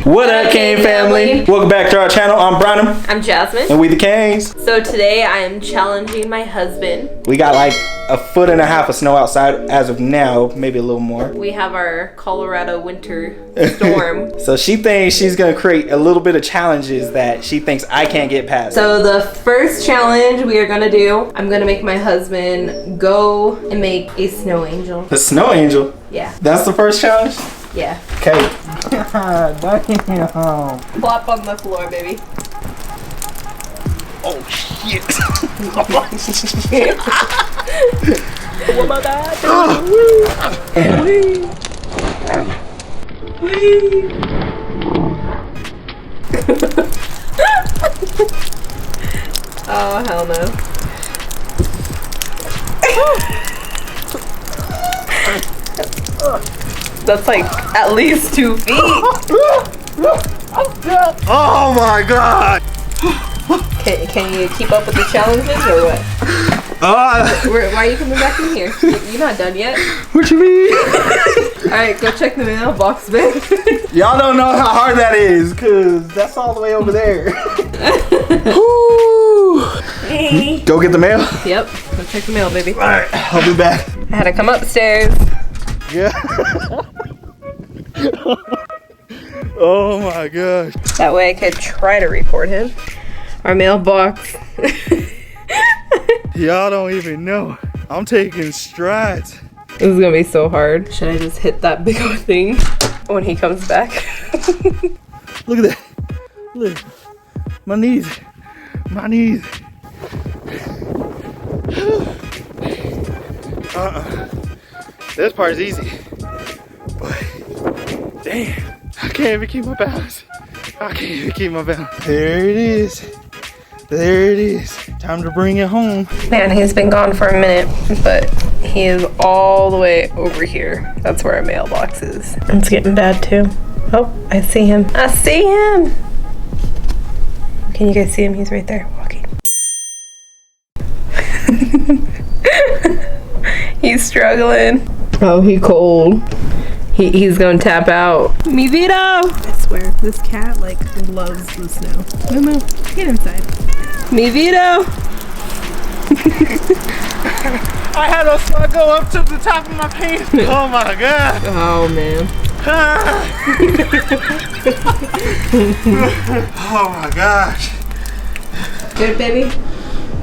What up, Kane family? Welcome back to our channel. I'm Brynaum. I'm Jazzmin. And we the Canes. So today I am challenging my husband. We got like 1.5 feet of snow outside as of now, maybe a little more. We have our Colorado winter storm. So she thinks she's gonna create a little bit of challenges that she thinks I can't get past. So the first challenge we are gonna do, I'm gonna make my husband go and make a snow angel. The snow angel? Yeah. That's the first challenge? Yeah. Okay. Plop on the floor, baby. Oh shit. Oh my god. Oh hell no. That's like at least 2 feet. Oh my god. Can you keep up with the challenges or what? Why are you coming back in here? You're not done yet. What you mean? Alright, go check the mailbox, babe. Y'all don't know how hard that is, cause that's all the way over there. Hey. Go get the mail? Yep, go check the mail, baby. Alright, I'll be back. I had to come upstairs. Yeah. Oh my gosh. That way I could try to record him. Our mailbox. Y'all don't even know. I'm taking strides. This is gonna be so hard. Should I just hit that big old thing when he comes back? Look at that. Look. My knees. My knees. This part is easy. But damn. I can't even keep my balance. I can't even keep my balance. There it is. There it is. Time to bring it home. Man, he's been gone for a minute, but he is all the way over here. That's where our mailbox is. It's getting bad too. Oh, I see him. I see him. Can you guys see him? He's right there walking. He's struggling. Oh, he cold. He's gonna tap out. Mi Vito! I swear, this cat like loves the snow. Moo, get inside. Mi Vito! I had a slug go up to the top of my pants. Oh my god. Oh man. Oh my gosh. Good, baby?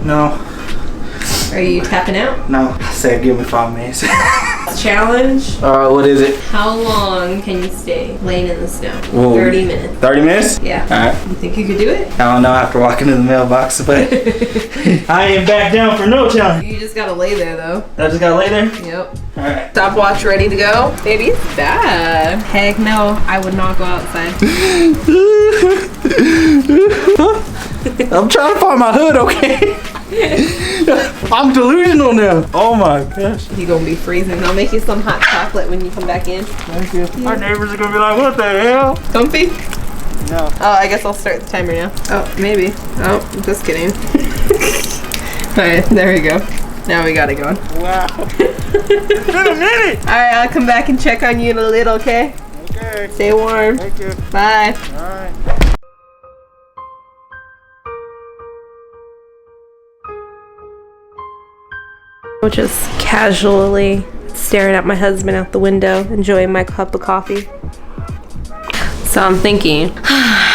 No. Are you tapping out? No. I said give me 5 minutes. Challenge. What is it? How long can you stay laying in the snow? Whoa. 30 minutes. 30 minutes? Yeah. Alright. You think you could do it? I don't know after walking to the mailbox, but I ain't back down for no challenge. You just gotta lay there though. I just gotta lay there? Yep. Alright. Stopwatch ready to go? Baby, it's bad. Heck no, I would not go outside. I'm trying to find my hood, okay? I'm delusional now. Oh my gosh. You're gonna be freezing. I'll make you some hot chocolate when you come back in. Thank you. Our neighbors are gonna be like, what the hell? Comfy? No. Oh, I guess I'll start the timer now. Oh, maybe. Oh, just kidding. Alright, there we go. Now we got it going. Wow. It's been a minute. Alright, I'll come back and check on you in a little, okay? Okay. Stay warm. Thank you. Bye. Alright. Just casually staring at my husband out the window, enjoying my cup of coffee. So I'm thinking,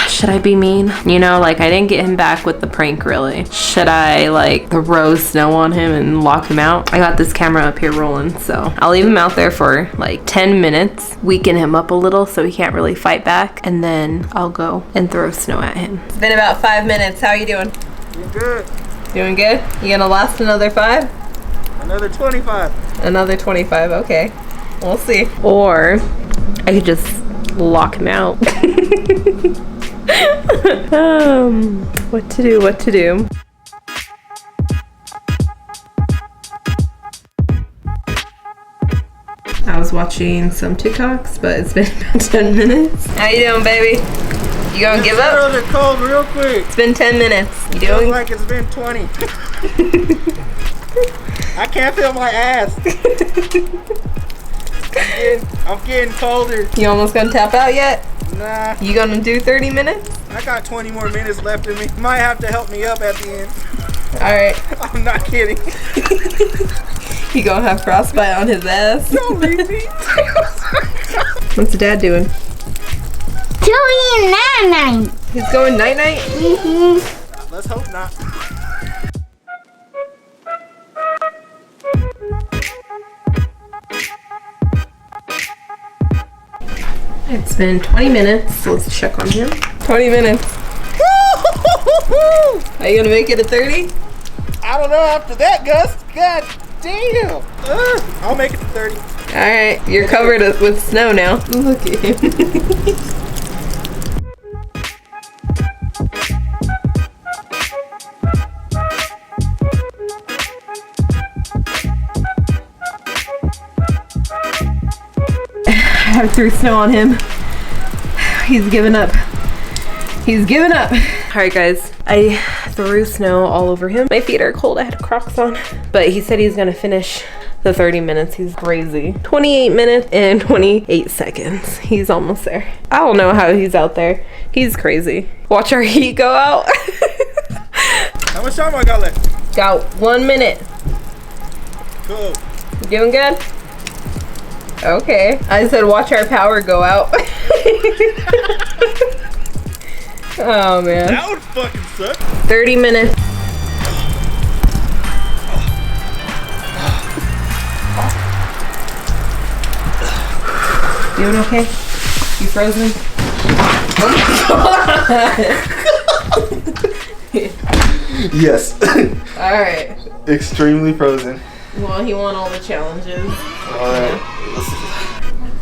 should I be mean? You know, like I didn't get him back with the prank really. Should I like throw snow on him and lock him out? I got this camera up here rolling, so I'll leave him out there for like 10 minutes, weaken him up a little so he can't really fight back, and then I'll go and throw snow at him. It's been about 5 minutes. How are you doing? You're good. Doing good? You gonna last another 5? Another 25. Another 25, okay. We'll see. Or I could just lock him out. What to do, what to do. I was watching some TikToks, but it's been about 10 minutes. How you doing, baby? You gonna give up? Girls are cold real quick. It's been 10 minutes. You Feels doing? like it's been 20. I can't feel my ass. I'm getting colder. You almost gonna tap out yet? Nah. You gonna do 30 minutes? I got 20 more minutes left in me. Might have to help me up at the end. Alright. I'm not kidding. He gonna have frostbite on his ass. Don't leave me. What's Dad doing? Doing night-night. He's going night-night? Let's hope not. It's been 20 minutes. So let's check on him. 20 minutes. Are you gonna make it a 30? I don't know after that, Gus. God damn. I'll make it to 30. Alright, you're covered with snow now. Look at him. I threw snow on him. He's given up. He's given up. Alright guys, I threw snow all over him. My feet are cold, I had Crocs on. But he said he's gonna finish the 30 minutes. He's crazy. 28 minutes and 28 seconds. He's almost there. I don't know how he's out there. He's crazy. Watch our heat go out. How much time I got left? Got 1 minute. Cool. You doing good? Okay. I said watch our power go out. Oh man. That would fucking suck. 30 minutes. Doing okay? You frozen? Oh my god! Yes. Alright. Extremely frozen. Well, he won all the challenges. Alright.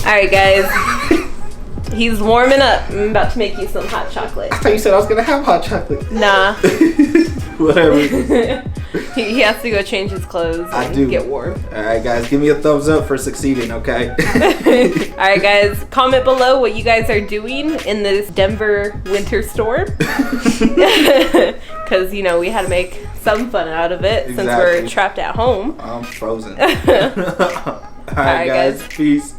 Alright guys. He's warming up. I'm about to make you some hot chocolate. I thought you said I was gonna have hot chocolate. Nah. Whatever. he has to go change his clothes and get warm. Alright guys, give me a thumbs up for succeeding, okay? Alright guys, comment below what you guys are doing in this Denver winter storm. Because, you know, we had to make some fun out of it since we're trapped at home. I'm frozen. Alright guys, peace.